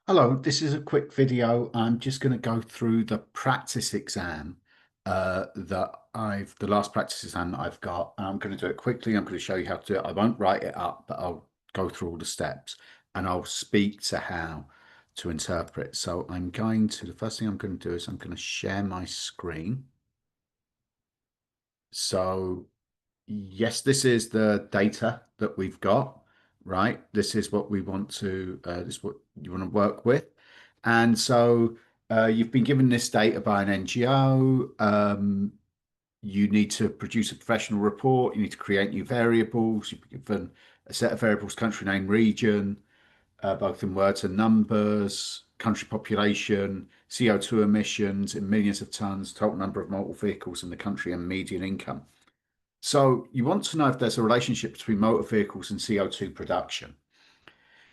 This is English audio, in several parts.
Hello, this is a quick video. I'm just going to go through the practice exam the last practice exam that I've got. I'm going to do it quickly. I'm going to show you how to do it. I won't write it up, but I'll go through all the steps and I'll speak to how to interpret. So the first thing I'm going to do is I'm going to share my screen. So yes, this is the data that we've got, right? This is what we want to, this is what you want to work with. And so you've been given this data by an NGO. You need to produce a professional report. You need to create new variables. You've been given a set of variables, country name, region, both in words and numbers, country population, CO2 emissions in millions of tons, total number of motor vehicles in the country, and median income. So you want to know if there's a relationship between motor vehicles and CO2 production.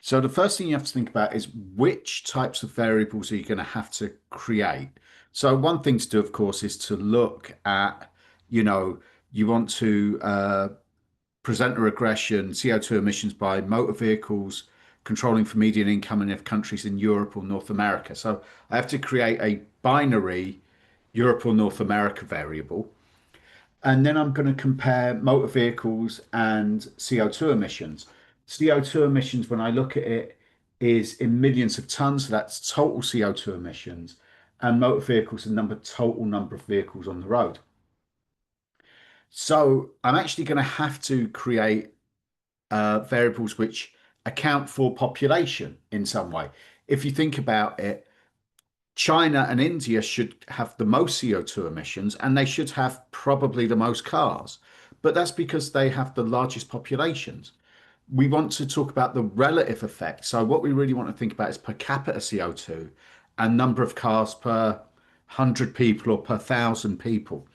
So the first thing you have to think about is which types of variables are you going to have to create? So one thing to do, of course, is to look at, you want to present a regression, CO2 emissions by motor vehicles, controlling for median income in countries in Europe or North America. So I have to create a binary Europe or North America variable. And then I'm going to compare motor vehicles and CO2 emissions. CO2 emissions, when I look at it, is in millions of tons. So that's total CO2 emissions. And motor vehicles, the total number of vehicles on the road. So I'm actually going to have to create variables which account for population in some way. If you think about it, China and India should have the most CO2 emissions and they should have probably the most cars. But that's because they have the largest populations. We want to talk about the relative effect. So, what we really want to think about is per capita CO2 and number of cars per 100 people or per 1,000 people.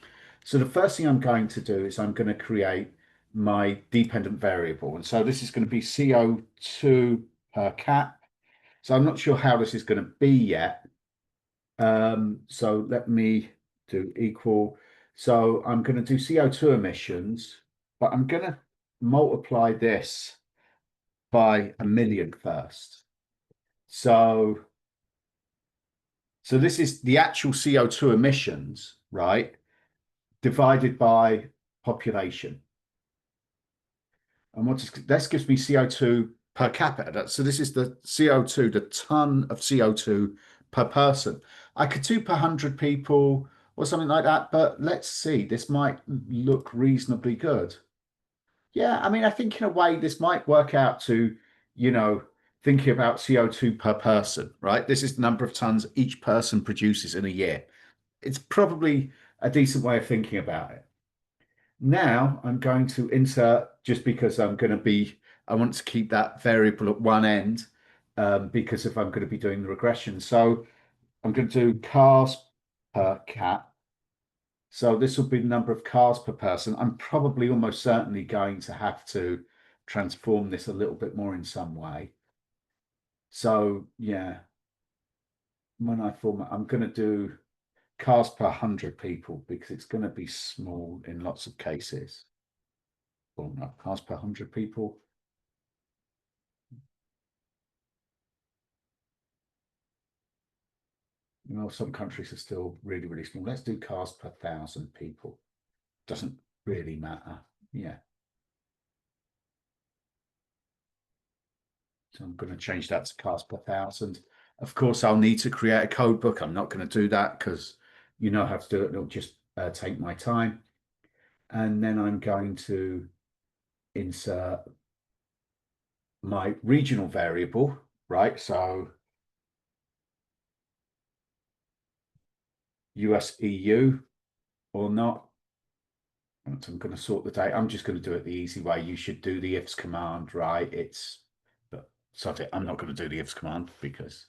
So, the first thing I'm going to do is I'm going to create my dependent variable. And so, this is going to be CO2 per cap. So, I'm not sure how this is going to be yet. So let me do equal. So I'm going to do CO2 emissions, but I'm going to multiply this by a million first. So, so this is the actual CO2 emissions, right? Divided by population. And this gives me CO2 per capita. So this is the CO2, the ton of CO2 per person. I could do per 100 people or something like that, but let's see. This might look reasonably good. Yeah, I mean, I think in a way this might work out to, you know, thinking about CO2 per person, right? This is the number of tons each person produces in a year. It's probably a decent way of thinking about it. Now I'm going to insert just because I want to keep that variable at one end because if I'm going to be doing the regression. So I'm going to do cars per cap. So this will be the number of cars per person. I'm probably almost certainly going to have to transform this a little bit more in some way. So yeah, when I format, I'm going to do cars per 100 people because it's going to be small in lots of cases. Or no, cars per 100 people. Some countries are still really, really small. Let's do cars per 1,000 people. Doesn't really matter. Yeah. So I'm going to change that to cars per 1,000. Of course, I'll need to create a code book. I'm not going to do that because you know how to do it. It'll just take my time. And then I'm going to insert my regional variable, right? So US EU or not. I'm going to sort the data. I'm just going to do it the easy way. You should do the ifs command, right? But sod it. I'm not going to do the ifs command because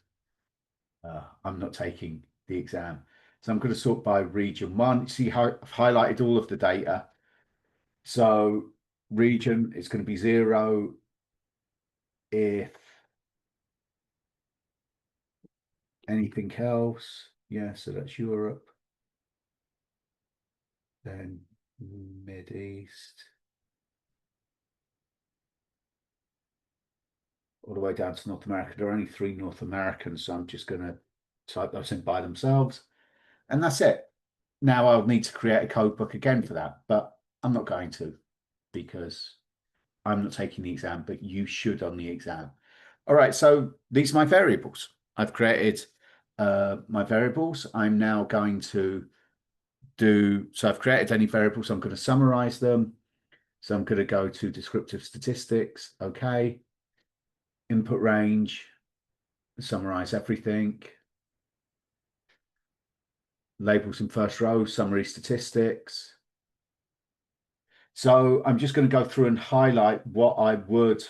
I'm not taking the exam. So I'm going to sort by region one. See how I've highlighted all of the data. So region is going to be 0 if anything else. Yeah, so that's Europe. Then Mid East. all the way down to North America. There are only 3 North Americans, so I'm just going to type those in by themselves. And that's it. Now I'll need to create a code book again for that, but I'm not going to because I'm not taking the exam, but you should on the exam. All right, so these are my variables. I've created my variables. I'm now going to so I've created any variables. I'm going to summarize them. So I'm going to go to descriptive statistics. Okay. Input range, summarize everything. Labels in first row, summary statistics. So I'm just going to go through and highlight what I would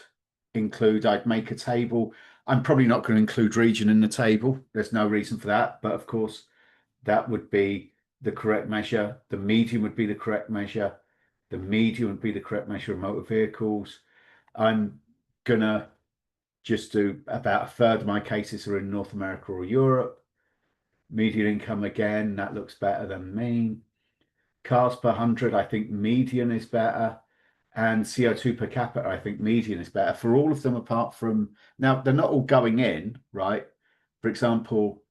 include. I'd make a table. I'm probably not going to include region in the table. There's no reason for that. But of course, that would be the correct measure. The median would be the correct measure. The median would be the correct measure of motor vehicles. I'm going to just do about a third of my cases are in North America or Europe. Median income again, that looks better than mean. Cars per 100, I think median is better. And CO2 per capita, I think median is better for all of them apart from, now they're not all going in, right? For example,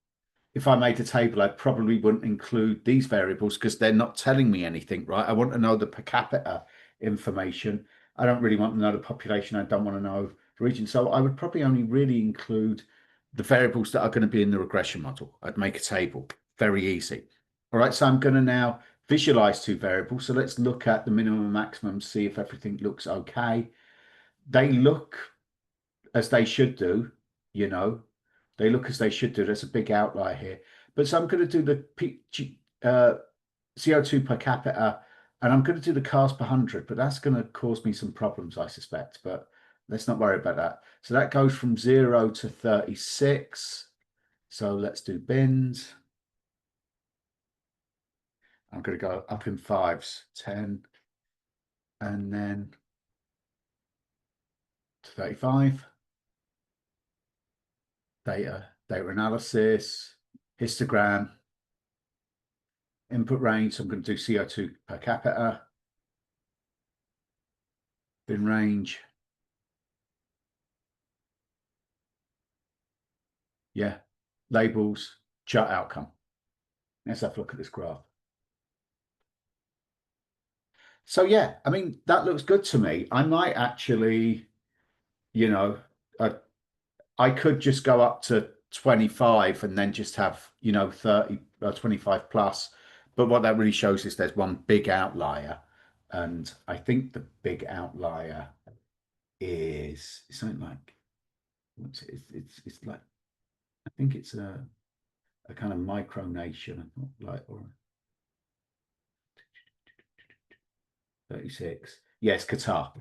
if I made a table, I probably wouldn't include these variables because they're not telling me anything, right? I want to know the per capita information. I don't really want to know the population. I don't want to know the region. So I would probably only really include the variables that are going to be in the regression model. I'd make a table, very easy. All right, so I'm going to now visualize 2 variables. So let's look at the minimum and maximum, see if everything looks okay. They look as they should do, you know, they look as they should do. There's a big outlier here. But so I'm going to do the CO2 per capita, and I'm going to do the cars per 100, but that's going to cause me some problems, I suspect. But let's not worry about that. So that goes from 0 to 36. So let's do bins. I'm going to go up in 5s, 10, and then to 35. Data analysis, histogram, input range. So I'm going to do CO2 per capita, bin range. Yeah, labels, chart outcome. Let's have a look at this graph. So yeah, I mean, that looks good to me. I might actually, you know, I could just go up to 25 and then just have, 30 or 25 plus. But what that really shows is there's one big outlier. And I think the big outlier is something like, it's like, I think it's a kind of micronation, like, or 36. Yes, Qatar.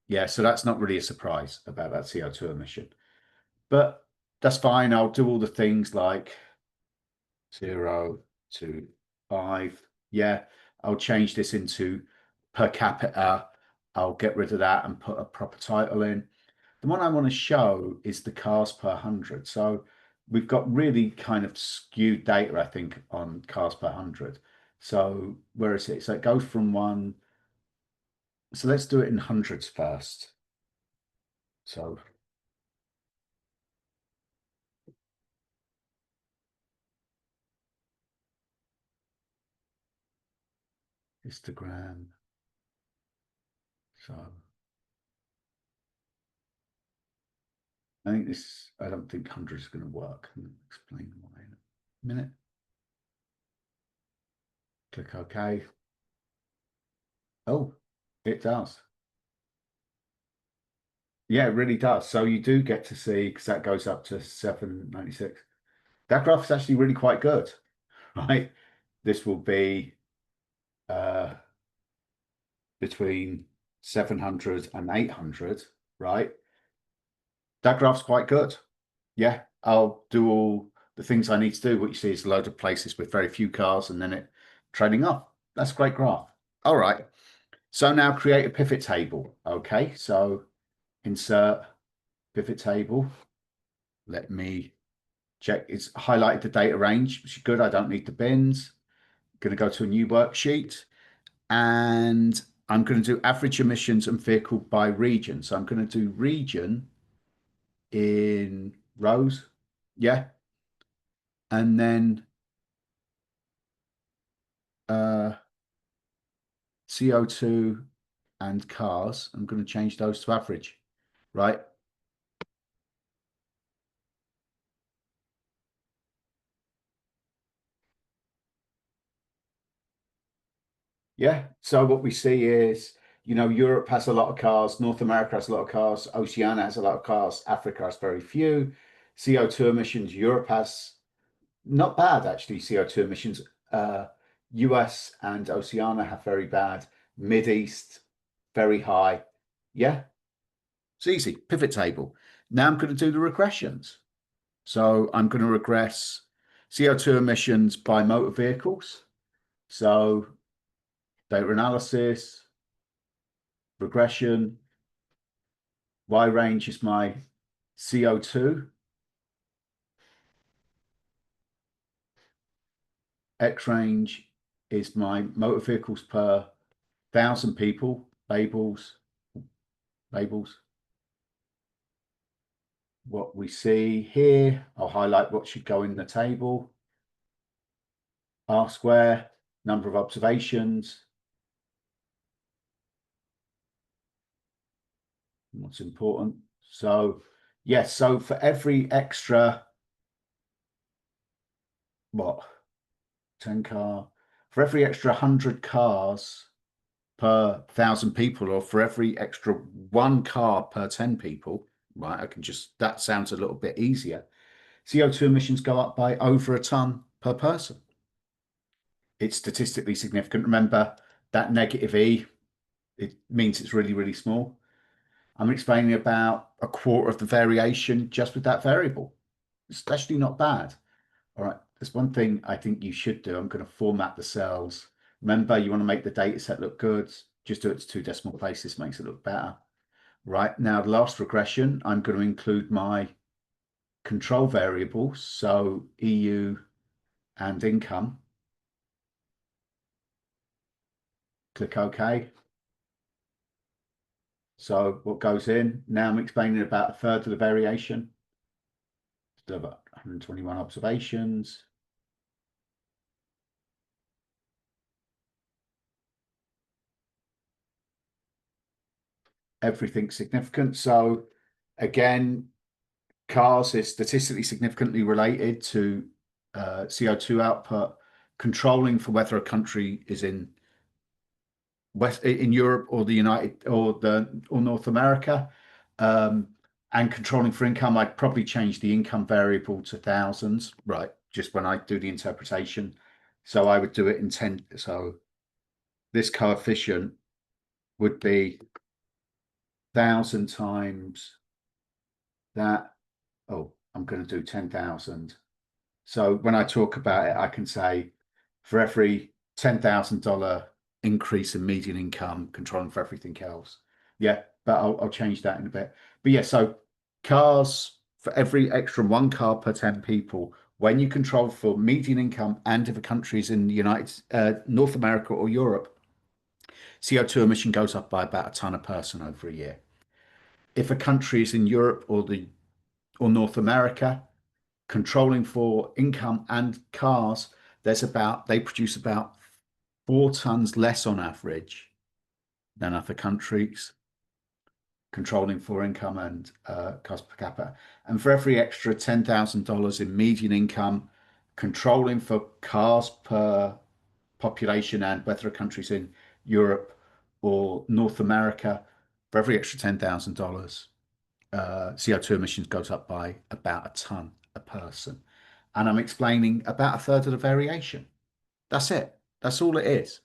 Yeah, so that's not really a surprise about that CO2 emission. But that's fine. I'll do all the things like 0 to 5. Yeah, I'll change this into per capita. I'll get rid of that and put a proper title in. The one I want to show is the cars per 100. So we've got really kind of skewed data, I think, on cars per 100. So where is it? So it goes from 1. So let's do it in hundreds first. So histogram. So I don't think 100 is going to work. I'll explain why in a minute. Click OK. Oh, it does. Yeah, it really does. So you do get to see, because that goes up to 796. That graph is actually really quite good, right? This will be between 700 and 800, right? That graph's quite good. Yeah, I'll do all the things I need to do. What you see is a load of places with very few cars and then it trading up. That's a great graph. All right. So now create a pivot table. Okay, so insert pivot table. Let me check. It's highlighted the data range, which is good. I don't need the bins. Going to go to a new worksheet and I'm going to do average emissions and vehicle by region. So I'm going to do region in rows. Yeah. And then uh, CO2 and cars, I'm going to change those to average, right? Yeah. So what we see is, Europe has a lot of cars, North America has a lot of cars, Oceania has a lot of cars, Africa has very few. CO2 emissions, Europe has not bad actually, CO2 emissions. US and Oceania have very bad. Mid East, very high. Yeah, it's easy. Pivot table. Now I'm going to do the regressions. So I'm going to regress CO2 emissions by motor vehicles. So data analysis, regression, Y range is my CO2, X range is my motor vehicles per thousand people, labels. What we see here, I'll highlight what should go in the table. R square, number of observations, what's important. So yes, so for every extra, what, 10 car, for every extra 100 cars per thousand people, or for every extra one car per 10 people, right? I can just, that sounds a little bit easier. CO2 emissions go up by over a ton per person. It's statistically significant. Remember that negative E, it means it's really, really small. I'm explaining about a quarter of the variation just with that variable. It's actually not bad. All right, there's one thing I think you should do. I'm going to format the cells. Remember, you want to make the data set look good. Just do it to 2 decimal places, makes it look better. Right, now the last regression, I'm going to include my control variables, so EU and income. Click OK. So what goes in? Now I'm explaining about a third of the variation. Still about 121 observations. Everything's significant. So again, cars is statistically significantly related to CO2 output. Controlling for whether a country is in Europe or the United or North America, and controlling for income, I'd probably change the income variable to thousands, right? Just when I do the interpretation. So I would do it in 10. So this coefficient would be 1,000 times that. Oh, I'm going to do 10,000. So when I talk about it, I can say for every $10,000 increase in median income, controlling for everything else. Yeah, but I'll change that in a bit. But yeah, so cars, for every extra one car per 10 people, when you control for median income and if a country is in the North America or Europe, CO2 emission goes up by about a ton a person over a year. If a country is in Europe or North America, controlling for income and cars, they produce about 4 tons less on average than other countries, controlling for income and cost per capita. And for every extra $10,000 in median income, controlling for cars per population and whether a country's in Europe or North America, for every extra $10,000, CO2 emissions goes up by about a ton a person. And I'm explaining about a third of the variation. That's it. That's all it is.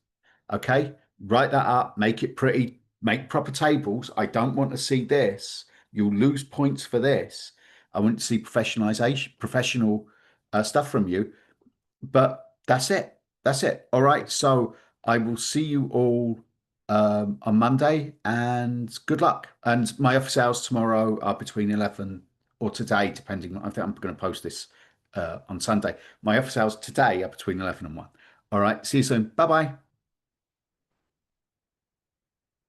Okay. Write that up, make it pretty, make proper tables. I don't want to see this. You'll lose points for this. I want to see professional stuff from you. But that's it. That's it. All right. So I will see you all on Monday and good luck. And my office hours tomorrow are between 11 or today, depending on, I think I'm going to post this on Sunday. My office hours today are between 11 and 1. All right. See you soon. Bye bye.